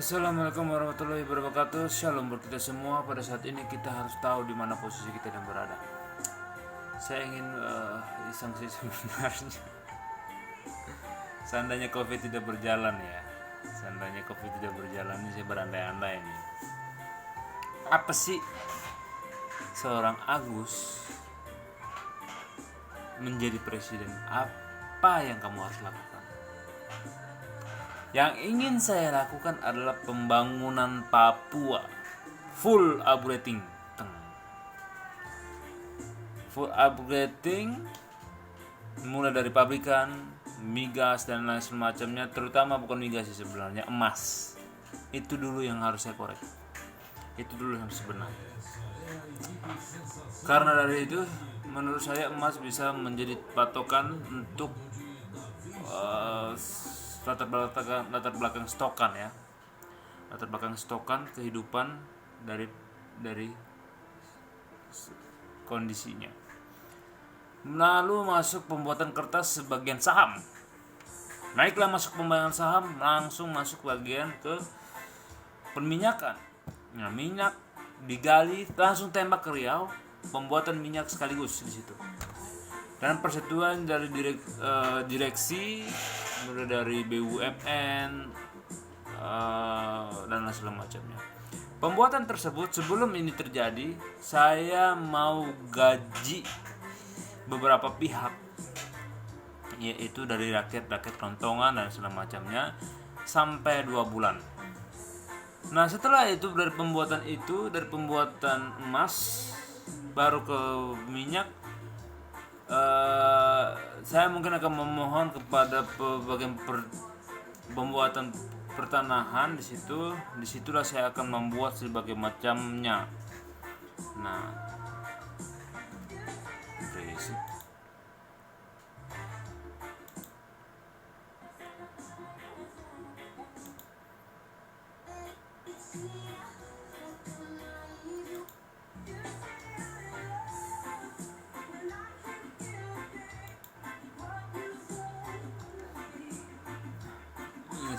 Assalamualaikum warahmatullahi wabarakatuh. Shalom buat kita semua. Pada saat ini kita harus tahu di mana posisi kita dan berada. Saya ingin iseng sih sebenarnya. Seandainya COVID tidak berjalan ya. Seandainya COVID tidak berjalan ini saya berandai-andai nih. Apa sih seorang Agus menjadi presiden? Apa yang kamu harus lakukan? Yang ingin saya lakukan adalah pembangunan Papua full upgrading. Full upgrading mulai dari pabrikan, migas dan lain semacamnya, terutama bukan migas sih sebenarnya, emas. Itu dulu yang harus saya korek. Itu dulu yang sebenarnya. Karena dari itu menurut saya emas bisa menjadi patokan untuk latar belakang stokan ya, latar belakang stokan kehidupan dari kondisinya. Lalu masuk pembuatan kertas sebagian saham, naiklah masuk pembayangan saham, langsung masuk bagian ke perminyakan. Nah, minyak digali langsung tembak ke Riau, pembuatan minyak sekaligus di situ. Dan persetujuan dari direksi, mulai dari BUMN dan lain macamnya. Pembuatan tersebut sebelum ini terjadi, saya mau gaji beberapa pihak, yaitu dari rakyat kerontongan dan segala macamnya sampai 2 bulan. Nah setelah itu dari pembuatan emas baru ke minyak, saya mungkin akan memohon kepada bagian pembuatan pertanahan disitulah saya akan membuat sebagai macamnya. Nah, berisik.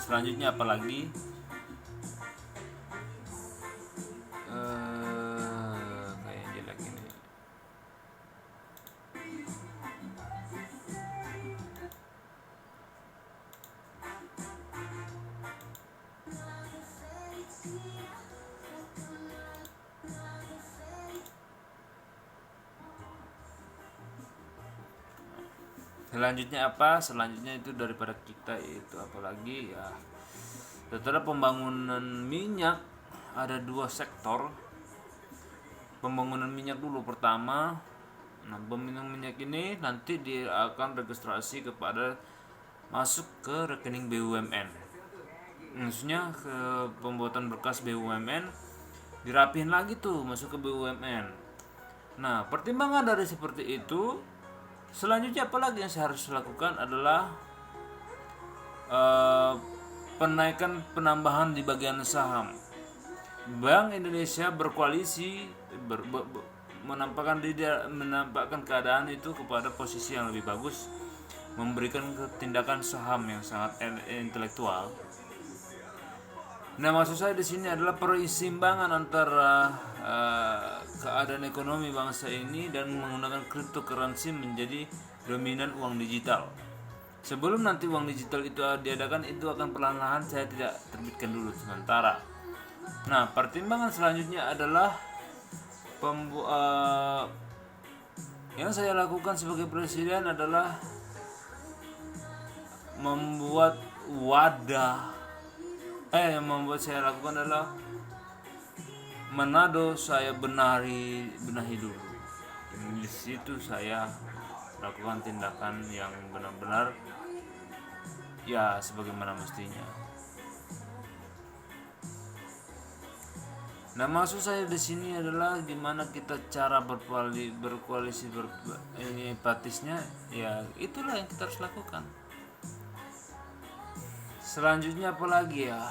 Selanjutnya apa lagi? Kayak jelek ini. Selanjutnya apa? Selanjutnya itu daripada kita itu apalagi ya. Setelah pembangunan minyak ada 2 sektor. Pembangunan minyak dulu pertama. Nah, pembangunan minyak ini nanti dia akan registrasi kepada masuk ke rekening BUMN. Maksudnya ke pembuatan berkas BUMN dirapihin lagi tuh masuk ke BUMN. Nah, pertimbangan dari seperti itu, selanjutnya apalagi yang saya harus lakukan adalah penambahan di bagian saham. Bank Indonesia berkoalisi menampakkan keadaan itu kepada posisi yang lebih bagus, memberikan tindakan saham yang sangat intelektual. Nah, maksud saya di sini adalah perseimbangan antara keadaan ekonomi bangsa ini dan menggunakan cryptocurrency menjadi dominan uang digital. Sebelum nanti uang digital itu diadakan, itu akan perlahan-lahan saya tidak terbitkan dulu sementara. Nah, pertimbangan selanjutnya adalah yang saya lakukan sebagai presiden adalah membuat yang membuat saya lakukan adalah Manado saya benahi dulu. Di situ saya lakukan tindakan yang benar-benar ya sebagaimana mestinya. Nah, maksud saya di sini adalah gimana kita cara berkoalisi empatisnya, ya itulah yang kita harus lakukan. Selanjutnya apa lagi ya?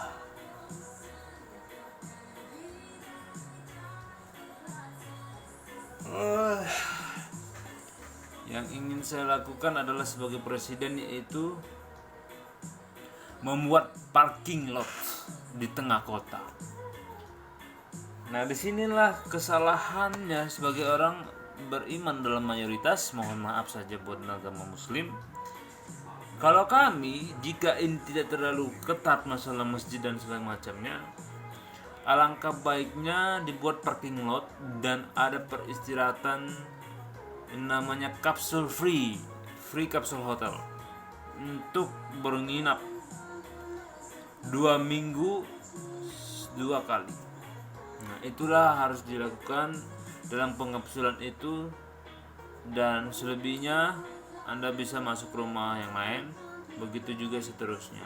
Yang ingin saya lakukan adalah sebagai presiden, yaitu membuat parking lot di tengah kota. Nah, disinilah kesalahannya sebagai orang beriman dalam mayoritas. Mohon maaf saja buat agama muslim. Kalau kami, jika ini tidak terlalu ketat masalah masjid dan segala macamnya, alangkah baiknya dibuat parking lot dan ada peristirahatan yang namanya kapsul free kapsul hotel untuk menginap 2 minggu 2 kali. Nah, itulah harus dilakukan dalam pengapsulan itu, dan selebihnya Anda bisa masuk rumah yang lain, begitu juga seterusnya.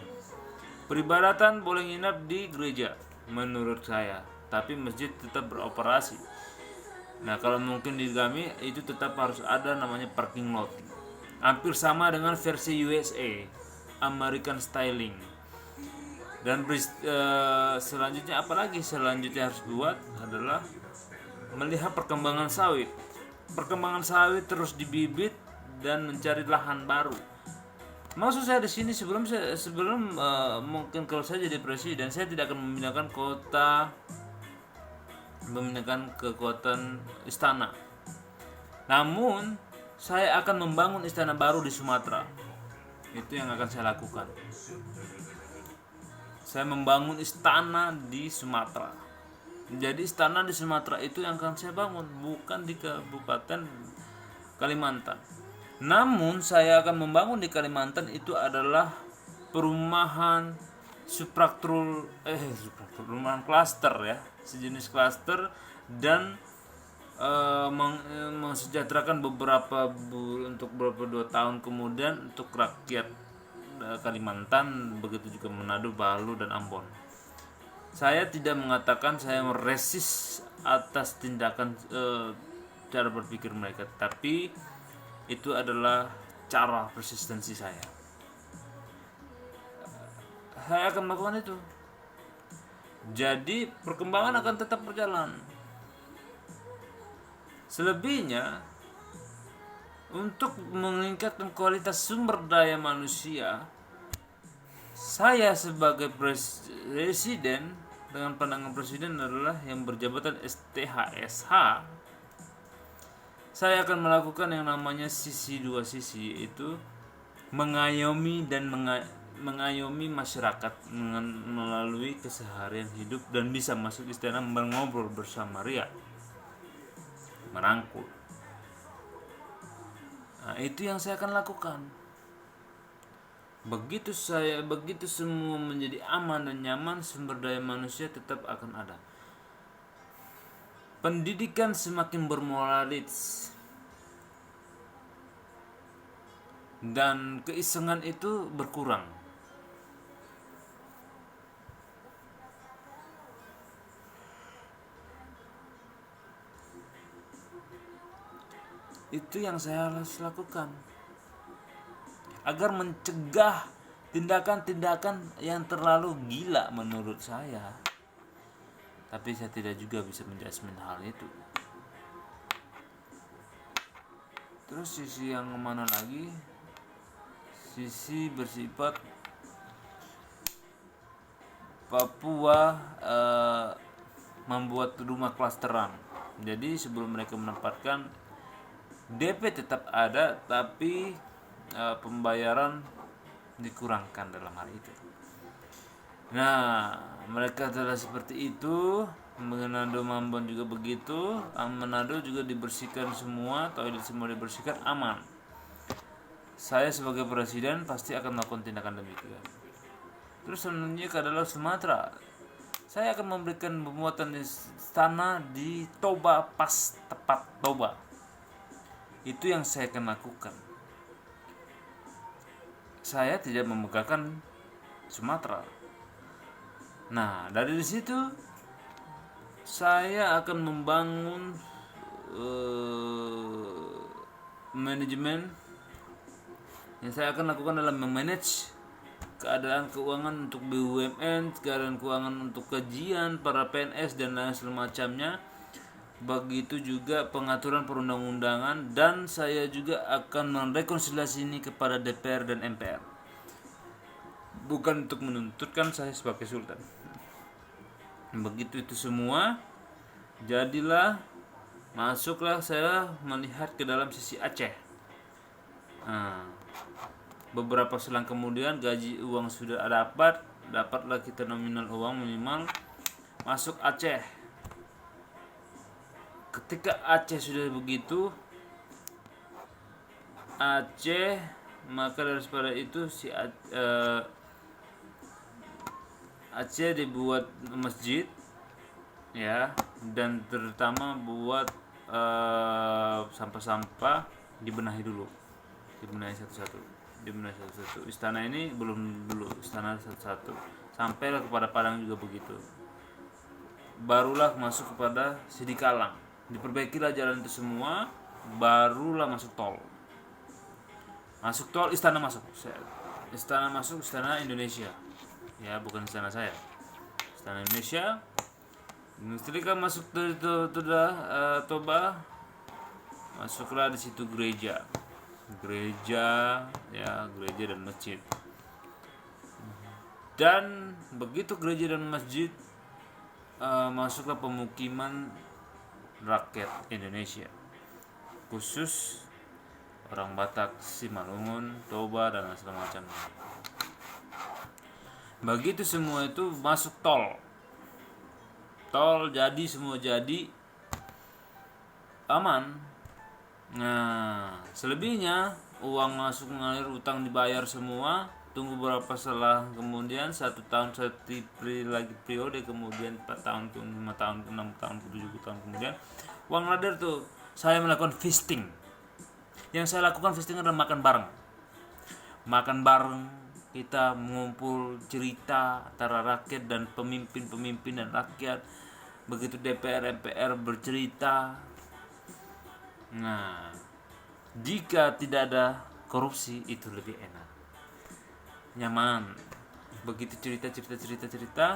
Peribadatan boleh nginap di gereja menurut saya, tapi masjid tetap beroperasi. Nah, kalau mungkin di kami itu tetap harus ada namanya parking lot. Hampir sama dengan versi USA, American Styling. Dan selanjutnya apalagi selanjutnya harus buat adalah melihat perkembangan sawit. Perkembangan sawit terus dibibit dan mencari lahan baru. Maksud saya di sini sebelum mungkin kalau saya jadi presiden, saya tidak akan memindahkan kekuatan istana. Namun saya akan membangun istana baru di Sumatera. Itu yang akan saya lakukan. Saya membangun istana di Sumatera. Jadi istana di Sumatera itu yang akan saya bangun, bukan di Kabupaten Kalimantan. Namun saya akan membangun di Kalimantan itu adalah perumahan perumahan klaster ya, sejenis klaster, dan mensejahterakan untuk beberapa 2 tahun kemudian untuk rakyat Kalimantan, begitu juga Manado, Palu, dan Ambon. Saya tidak mengatakan saya meresis atas tindakan cara berpikir mereka, tapi itu adalah cara persistensi saya. Saya akan melakukan itu. Jadi perkembangan akan tetap berjalan. Selebihnya, untuk meningkatkan kualitas sumber daya manusia, saya sebagai presiden dengan pandangan presiden adalah yang berjabatan STHSH, saya akan melakukan yang namanya sisi 2 sisi, yaitu mengayomi masyarakat melalui keseharian hidup dan bisa masuk istana mengobrol bersama rakyat, merangkul. Nah, itu yang saya akan lakukan. Begitu semua menjadi aman dan nyaman, sumber daya manusia tetap akan ada. Pendidikan semakin bermoralis dan keisengan itu berkurang. Itu yang saya harus lakukan agar mencegah tindakan-tindakan yang terlalu gila menurut saya. Tapi saya tidak juga bisa menjudgment hal itu. Terus sisi yang kemana lagi? Sisi bersifat Papua membuat rumah klasteran. Jadi sebelum mereka menempatkan, DP tetap ada, tapi pembayaran dikurangkan dalam hal itu. Nah, mereka telah seperti itu. Manado, Ambon juga begitu. Manado juga dibersihkan semua, toilet semua dibersihkan, aman. Saya sebagai presiden pasti akan melakukan tindakan demikian. Terus selanjutnya adalah Sumatera. Saya akan memberikan pembuatan istana di Toba, pas tepat Toba. Itu yang saya akan lakukan. Saya tidak memegahkan Sumatera. Nah, dari situ saya akan membangun manajemen. Yang saya akan lakukan adalah memanage keadaan keuangan untuk BUMN, keadaan keuangan untuk kajian para PNS dan lain semacamnya. Begitu juga pengaturan perundang-undangan, dan saya juga akan merekonsiliasi ini kepada DPR dan MPR. Bukan untuk menuntutkan saya sebagai sultan. Begitu itu semua, masuklah saya melihat ke dalam sisi Aceh. Nah, beberapa selang kemudian gaji uang sudah dapatlah kita nominal uang minimal, masuk Aceh. Ketika Aceh sudah begitu, maka daripada itu Aceh dibuat masjid, ya, dan terutama buat sampah-sampah dibenahi satu-satu. Istana ini belum dulu, istana satu-satu. Sampailah kepada Padang juga begitu. Barulah masuk kepada Sidikalang. Diperbaikilah jalan itu semua, barulah masuk tol. Istana masuk. Istana Indonesia. Ya, bukan istana saya. Istana Indonesia. Ketika masuk dari Toba, masuklah di situ gereja dan masjid. Dan begitu gereja dan masjid, masuklah pemukiman rakyat Indonesia, khusus orang Batak, Simalungun, Toba, dan segala macam. Begitu semua itu masuk tol jadi semua jadi aman. Nah, selebihnya uang masuk mengalir, utang dibayar semua. Tunggu berapa setelah kemudian 1 tahun, periode, kemudian 4 tahun, 5 tahun, 6 tahun, 7 tahun kemudian uang ngalir tuh. Saya melakukan feasting. Yang saya lakukan feasting adalah makan bareng. Kita mengumpul cerita antara rakyat dan pemimpin dan rakyat. Begitu DPR MPR bercerita. Nah, jika tidak ada korupsi itu lebih enak, nyaman. Begitu cerita,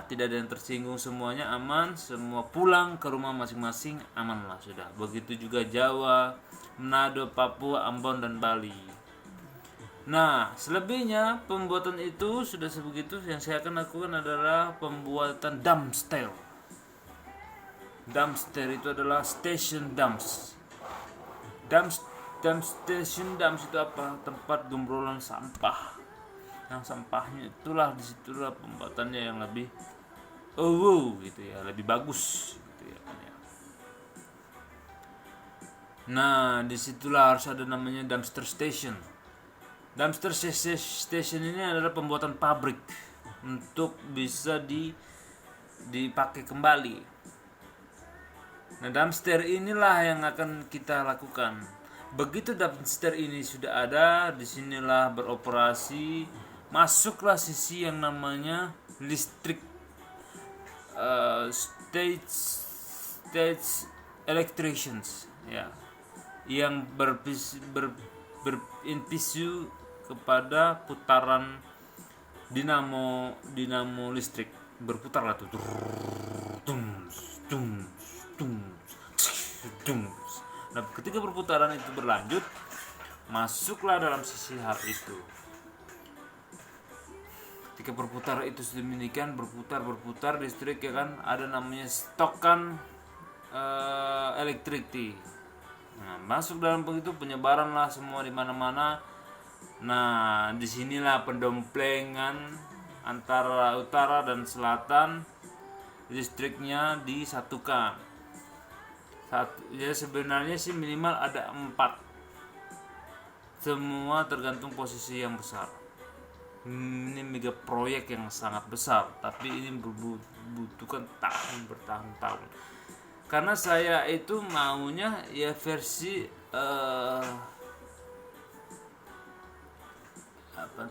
tidak ada yang tersinggung, semuanya aman, semua pulang ke rumah masing-masing, amanlah sudah. Begitu juga Jawa, Manado, Papua, Ambon, dan Bali. Nah, selebihnya pembuatan itu sudah sebegitu. Yang saya akan lakukan adalah pembuatan dumpster. Dumpster itu adalah station dumps. Dumps itu apa? Tempat gembrolan sampah. Yang sampahnya disitulah pembuatannya yang lebih gitu ya, lebih bagus gitu ya. Nah, disitulah harus ada namanya dumpster station. Dumpster station ini adalah pembuatan pabrik untuk bisa dipakai kembali. Nah, dumpster inilah yang akan kita lakukan. Begitu dumpster ini sudah ada, disinilah beroperasi, masuklah sisi yang namanya listrik, stage electricians, ya, yang berinpisu kepada putaran dinamo listrik. Berputarlah tuh. Nah, ketika perputaran itu berlanjut, masuklah dalam sisi hub itu. Ketika berputar itu sedemikian, berputar listrik, ya kan, ada namanya stokan elektrik. Nah, masuk dalam begitu, penyebaran lah semua di mana-mana. Nah, disinilah pendomplengan antara utara dan selatan, listriknya disatukan. Ya, sebenarnya sih minimal ada 4. Semua tergantung posisi yang besar. Ini mega proyek yang sangat besar, tapi ini membutuhkan bertahun-tahun. Karena saya itu maunya ya versi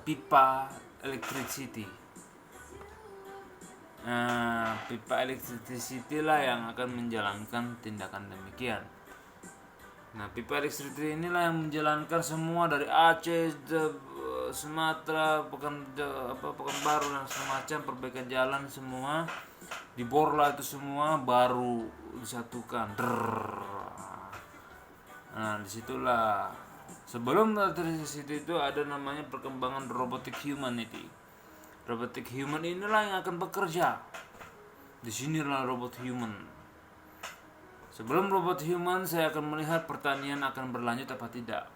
pipa electricity. Nah, pipa electricity lah yang akan menjalankan tindakan demikian. Nah, pipa electricity inilah yang menjalankan semua dari Aceh, Sumatera, Pekanbaru dan semacam, perbaikan jalan semua. Diborlah itu semua, baru disatukan. Nah, disitulah sebelum electricity itu ada namanya perkembangan robotic humanity. Robotic human inilah yang akan bekerja Di sinilah robot human. Sebelum robot human, saya akan melihat pertanian akan berlanjut apa tidak.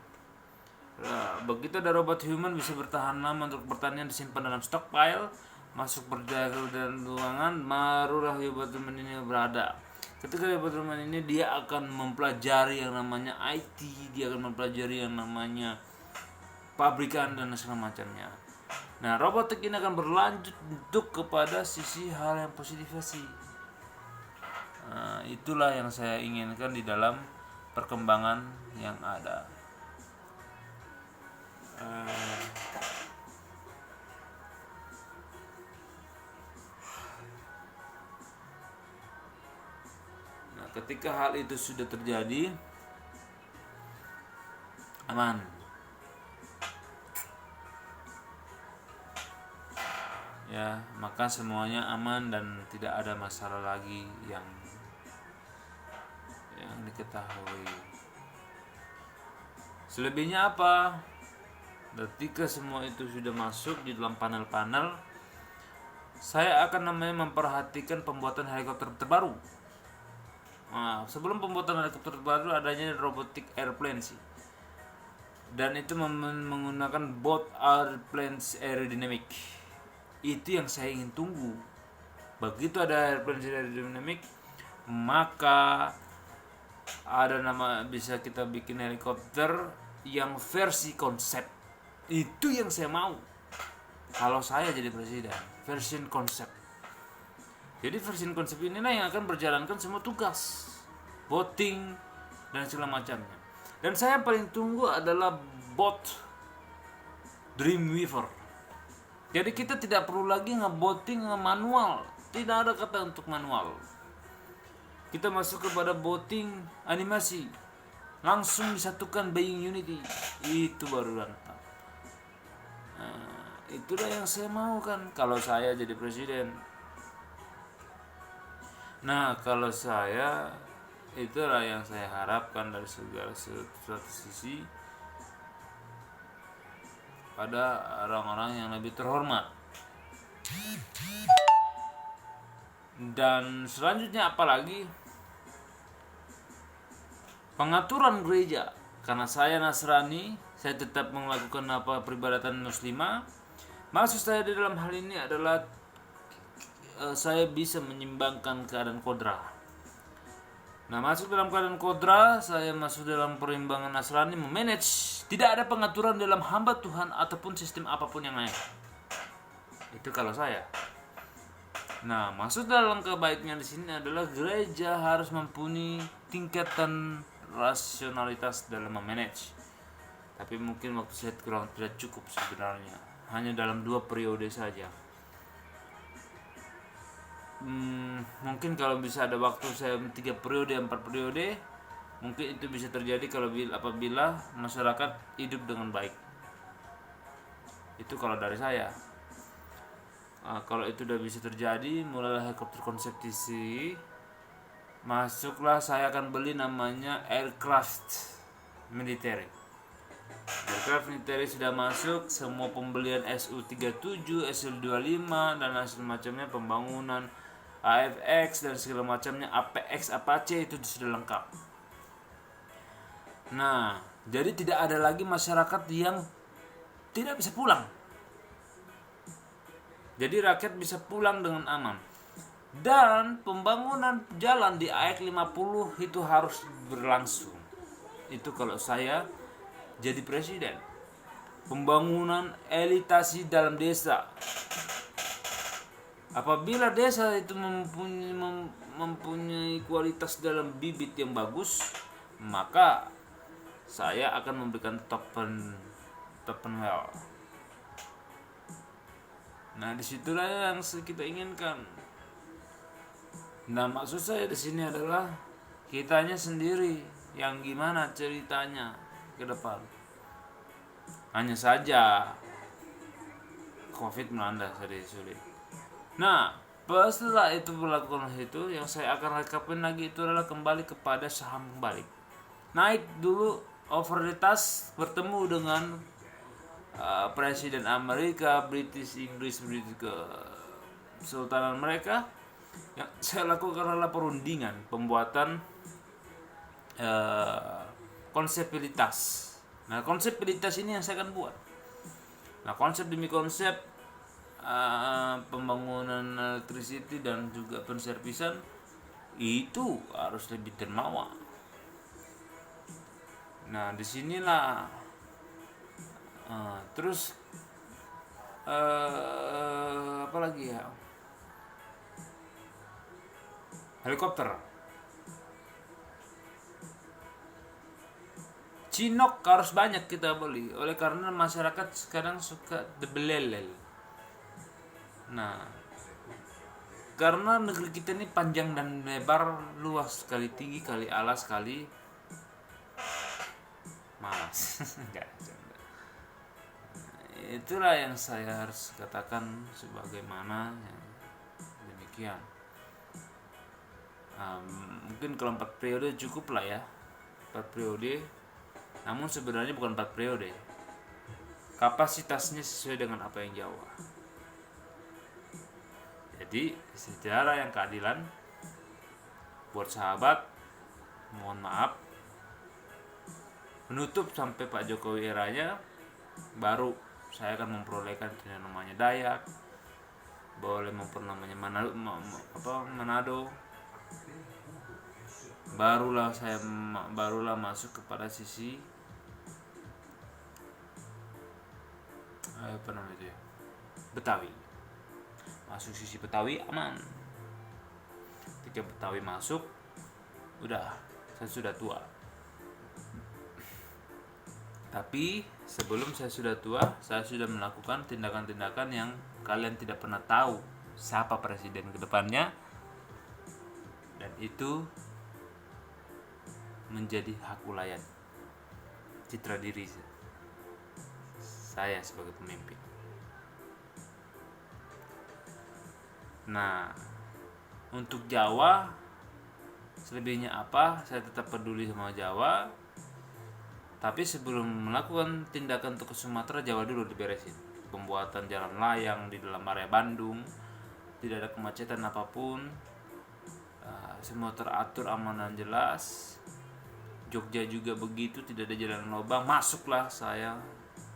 Nah, begitu ada robot human bisa bertahan lama untuk pertanian disimpan dalam stockpile, masuk perjalanan dan ruangan, barulah robot human ini berada. Ketika robot human ini dia akan mempelajari yang namanya IT, dia akan mempelajari yang namanya pabrikan dan segala macamnya. Nah, robotik ini akan berlanjut untuk kepada sisi hal yang positivasi. Nah, itulah yang saya inginkan di dalam perkembangan yang ada. Nah, ketika hal itu sudah terjadi, aman. Ya, maka semuanya aman dan tidak ada masalah lagi yang diketahui. Selebihnya apa? Ketika semua itu sudah masuk di dalam panel-panel, saya akan memperhatikan pembuatan helikopter terbaru. Nah, sebelum pembuatan helikopter terbaru adanya robotic airplane sih. Dan itu menggunakan both airplanes aerodynamic. Itu yang saya ingin tunggu. Begitu ada airplane aerodynamic, maka ada bisa kita bikin helikopter yang versi konsep. Itu yang saya mau. Kalau saya jadi presiden, versi konsep. Jadi versi konsep inilah yang akan berjalankan semua tugas, voting dan segala macamnya. Dan saya paling tunggu adalah bot Dreamweaver. Jadi kita tidak perlu lagi nge-boting manual. Tidak ada kata untuk manual. Kita masuk kepada boting animasi. Langsung disatukan Being Unity. Itu baru mantap. Nah, itulah yang saya mau kan kalau saya jadi presiden. Nah, kalau saya, itulah yang saya harapkan dari segala suatu sisi pada orang-orang yang lebih terhormat. Dan selanjutnya apalagi? Pengaturan gereja. Karena saya Nasrani, saya tetap melakukan peribadatan muslimah. Maksud saya di dalam hal ini adalah saya bisa menyimbangkan keadaan kodra. Nah, masuk dalam keadaan kodra, saya masuk dalam perimbangan Nasrani, memanage. Tidak ada pengaturan dalam hamba Tuhan ataupun sistem apapun yang lain. Itu kalau saya. Nah, maksud dalam kebaiknya di sini adalah gereja harus mempunyai tingkatan rasionalitas dalam memanage. Tapi mungkin waktu saya kurang tidak cukup sebenarnya. Hanya dalam 2 periode saja. Mungkin kalau bisa ada waktu saya 3 periode, 4 periode, mungkin itu bisa terjadi apabila masyarakat hidup dengan baik. Itu kalau dari saya. Kalau itu udah bisa terjadi, mulailah helikopter konseptisi, masuklah saya akan beli namanya aircraft military. Aircraft military sudah masuk, semua pembelian Su-37, Su-25 dan hasil macamnya, pembangunan AFX dan segala macamnya, APX, Apache itu sudah lengkap. Nah, jadi tidak ada lagi masyarakat yang tidak bisa pulang. Jadi rakyat bisa pulang dengan aman. Dan pembangunan jalan di AX50 itu harus berlangsung. Itu kalau saya jadi presiden. Pembangunan elitasi dalam desa. Apabila desa itu mempunyai kualitas dalam bibit yang bagus, maka saya akan memberikan well. Nah, disitulah yang kita inginkan. Nah, maksud saya di sini adalah kitanya sendiri yang gimana ceritanya ke depan. Hanya saja COVID melanda sulit. Nah, setelah itu berlakukan itu, yang saya akan rekapin lagi itu adalah kembali kepada saham kembali. Naik dulu over the task, bertemu dengan Presiden Amerika, British, Inggris, ke Sultanan mereka. Yang saya lakukan adalah perundingan, pembuatan konsepilitas. Nah, konsepilitas ini yang saya akan buat. Nah, konsep demi konsep, pembangunan electricity dan juga penservisan itu harus lebih dermawan. Nah, disinilah terus apa lagi ya, helikopter. Cinok harus banyak kita beli, oleh karena masyarakat sekarang suka debelelel. Nah, karena negeri kita ini panjang dan lebar, luas sekali, tinggi kali, alas kali, malas. Enggak, itulah yang saya harus katakan sebagaimana ya, demikian. Mungkin kalau 4 periode cukup lah ya, 4 periode. Namun sebenarnya bukan 4 periode. Kapasitasnya sesuai dengan apa yang Jawa. Jadi secara yang keadilan buat sahabat, mohon maaf, menutup sampai Pak Jokowi eranya, baru saya akan memperolehkan yang namanya Dayak, boleh memperoleh namanya Manado. Barulah masuk kepada sisi Betawi. Masuk sisi Betawi aman. Ketika Betawi masuk, udah, saya sudah tua. Tapi sebelum saya sudah tua, saya sudah melakukan tindakan-tindakan yang kalian tidak pernah tahu siapa presiden ke depannya, dan itu menjadi hak ulayan, citra diri saya sebagai pemimpin. Nah, untuk Jawa selebihnya apa, saya tetap peduli sama Jawa. Tapi sebelum melakukan tindakan untuk ke Sumatera, Jawa dulu diberesin. Pembuatan jalan layang di dalam area Bandung, tidak ada kemacetan apapun, semua teratur, aman dan jelas. Jogja juga begitu, tidak ada jalan lubang. Masuklah saya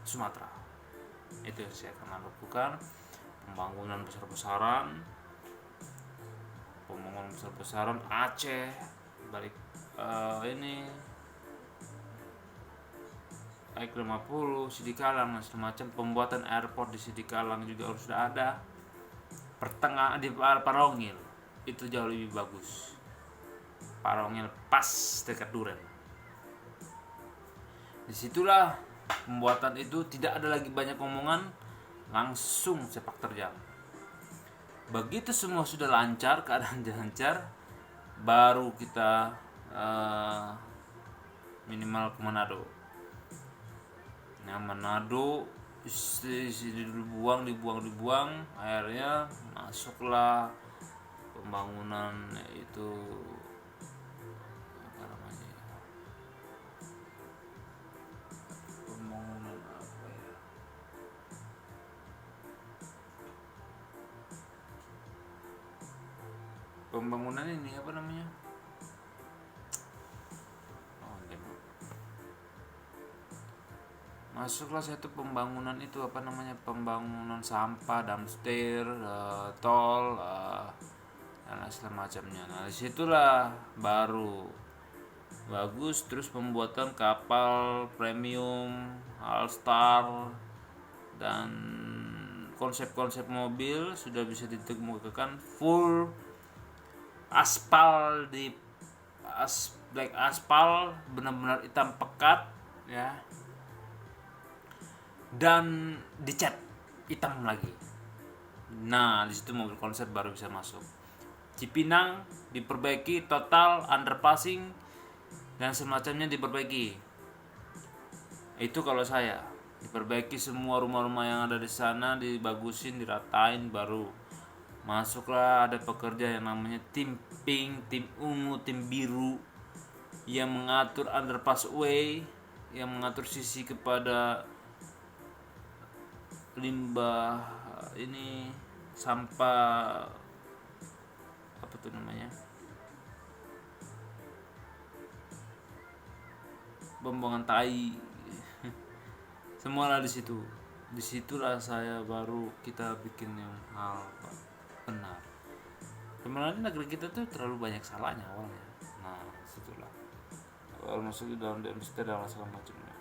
Sumatera. Itu yang saya akan lakukan. Pembangunan besar-besaran Aceh, balik Baik 50, Sidikalang dan semacam. Pembuatan airport di Sidikalang juga harus sudah ada. Pertengahan di Parongil itu jauh lebih bagus. Parongil pas dekat Duren. Disitulah pembuatan itu tidak ada lagi banyak omongan, langsung sepak terjang. Begitu semua sudah lancar, keadaan lancar, baru kita minimal ke Manado. Nah, Manado dibuang, akhirnya masuklah pembangunan itu pembangunan ini apa namanya? Masuklah satu pembangunan itu pembangunan sampah, dumpster, tol, dan semacamnya. Nah, disitulah baru bagus. Terus pembuatan kapal premium, All-Star, dan konsep-konsep mobil sudah bisa ditemukan. Full aspal black aspal, benar-benar hitam pekat ya, dan dicat hitam lagi. Nah, di situ mobil konsep baru bisa masuk. Cipinang diperbaiki total, underpassing dan semacamnya diperbaiki. Itu kalau saya diperbaiki semua rumah-rumah yang ada di sana, dibagusin, diratain, baru masuklah ada pekerja yang namanya tim pink, tim ungu, tim biru, yang mengatur underpass way, yang mengatur sisi kepada limbah ini, sampah tuh namanya, pembuangan tai. Semualah di situ. Disitulah saya baru kita bikin yang hal benar. Sebenarnya negeri kita tuh terlalu banyak salahnya awalnya. Nah, situlah awal masuk di dalam DMST dan segala macamnya.